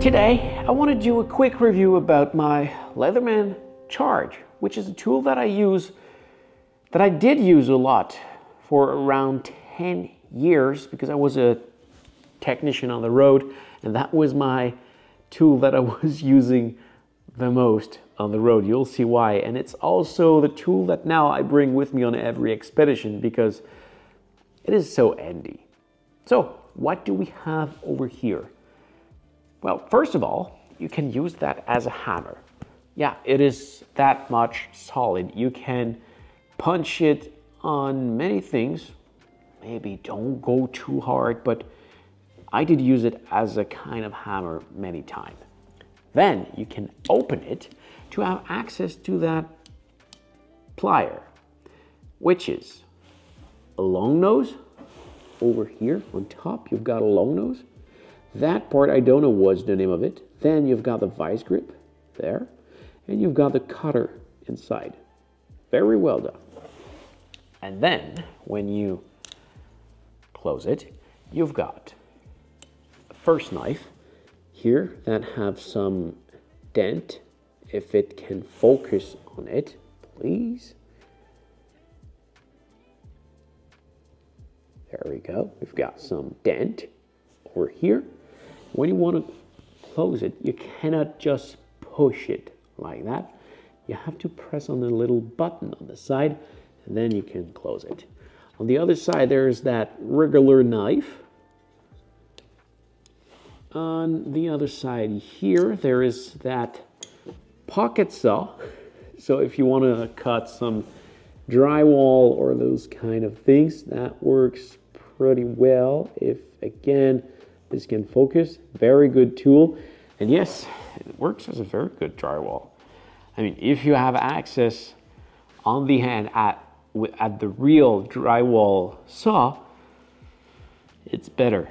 Today, I want to do a quick review about my Leatherman Charge, which is a tool that I did use a lot for around 10 years because I was a technician on the road, and that was my tool that I was using the most on the road. You'll see why. And it's also the tool that now I bring with me on every expedition because it is so handy. So, what do we have over here? Well, first of all, you can use that as a hammer. Yeah, it is that much solid. You can punch it on many things. Maybe don't go too hard, but I did use it as a kind of hammer many times. Then you can open it to have access to that plier, which is a long nose. Over here on top, you've got a long nose. That part, I don't know what's the name of it. Then you've got the vice grip there, and you've got the cutter inside. Very well done. And then, when you close it, you've got a first knife here that have some dent. If it can focus on it, please. There we go. We've got some dent over here. When you want to close it, you cannot just push it like that. You have to press on the little button on the side, and then you can close it. On the other side, there's that regular knife. On the other side here, there is that pocket saw. So if you want to cut some drywall or those kind of things, that works pretty well. If, again, this can focus, very good tool. And yes, it works as a very good drywall. I mean, if you have access on the hand at the real drywall saw, it's better.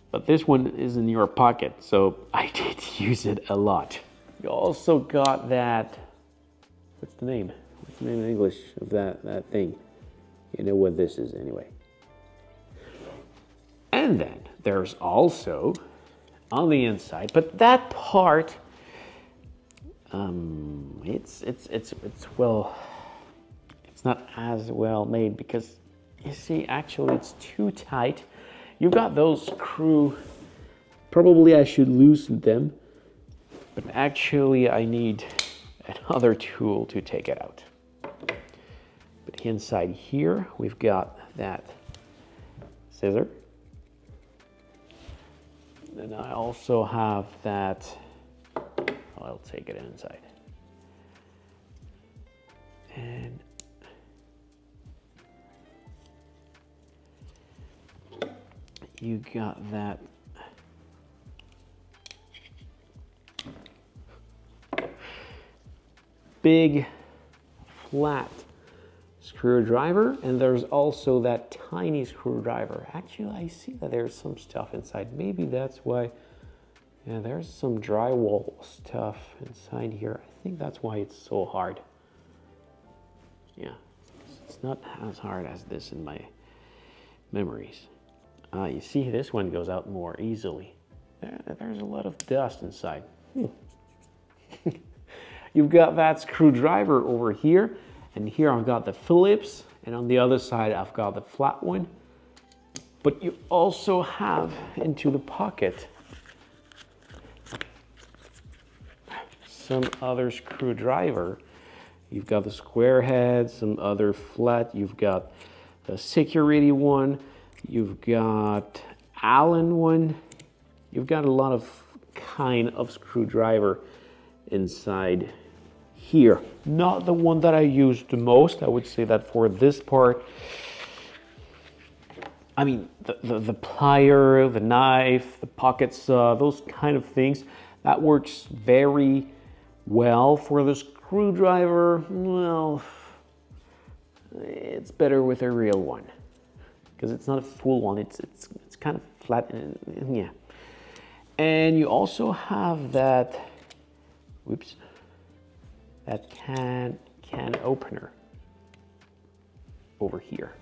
But this one is in your pocket, so I did use it a lot. You also got that, what's the name? What's the name in English of that thing? You know what this is anyway. And then there's also on the inside, but that part, it's not as well made because you see, actually it's too tight. You've got those screw, probably I should loosen them, but actually I need another tool to take it out. But inside here, we've got that scissor. And I also have that, I'll take it inside. And you got that big flat screwdriver, and there's also that tiny screwdriver. Actually, I see that there's some stuff inside. Maybe that's why. Yeah, there's some drywall stuff inside here. I think that's why it's so hard. Yeah, it's not as hard as this in my memories. You see, this one goes out more easily. There's a lot of dust inside. You've got that screwdriver over here, and here I've got the Phillips, and on the other side I've got the flat one. But you also have into the pocket some other screwdriver. You've got the square head, some other flat, you've got a security one, you've got Allen one, you've got a lot of kind of screwdriver inside here. Not the one that I use the most. I would say that for this part, I mean, the plier, the knife, the pocket saw, those kind of things, that works very well. For the screwdriver, well, it's better with a real one because it's not a full one. It's kind of flat, and yeah. And you also have that, whoops, that can opener over here.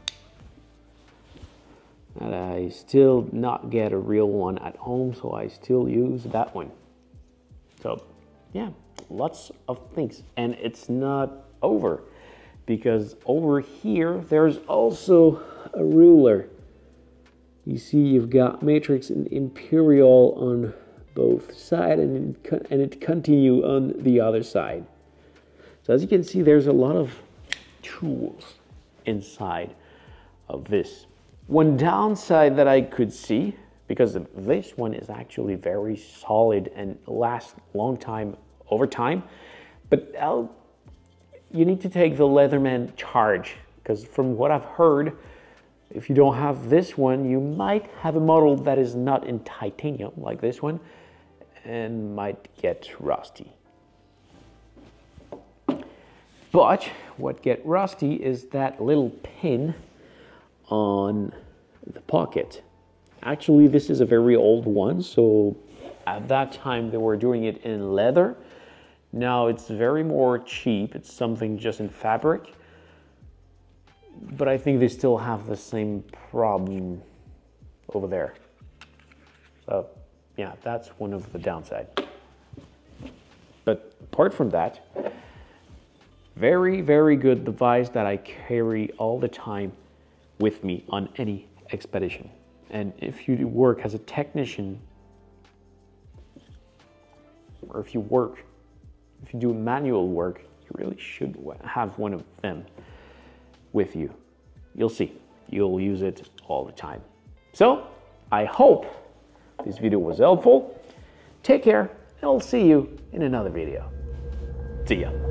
And I still not get a real one at home, so I still use that one. So yeah, lots of things. And it's not over, because over here there's also a ruler. You see, you've got matrix and imperial on both sides, and it continue on the other side. So as you can see, there's a lot of tools inside of this. One downside that I could see, because this one is actually very solid and lasts a long time over time, but you need to take the Leatherman charge, because from what I've heard, if you don't have this one, you might have a model that is not in titanium like this one and might get rusty. But what gets rusty is that little pin on the pocket. Actually, this is a very old one, so at that time they were doing it in leather. Now it's very more cheap, it's something just in fabric. But I think they still have the same problem over there. So yeah, that's one of the downsides. But apart from that, very, very good device that I carry all the time with me on any expedition. And if you work as a technician, or if you do manual work, you really should have one of them with you. You'll see, you'll use it all the time. So I hope this video was helpful. Take care, and I'll see you in another video. See ya.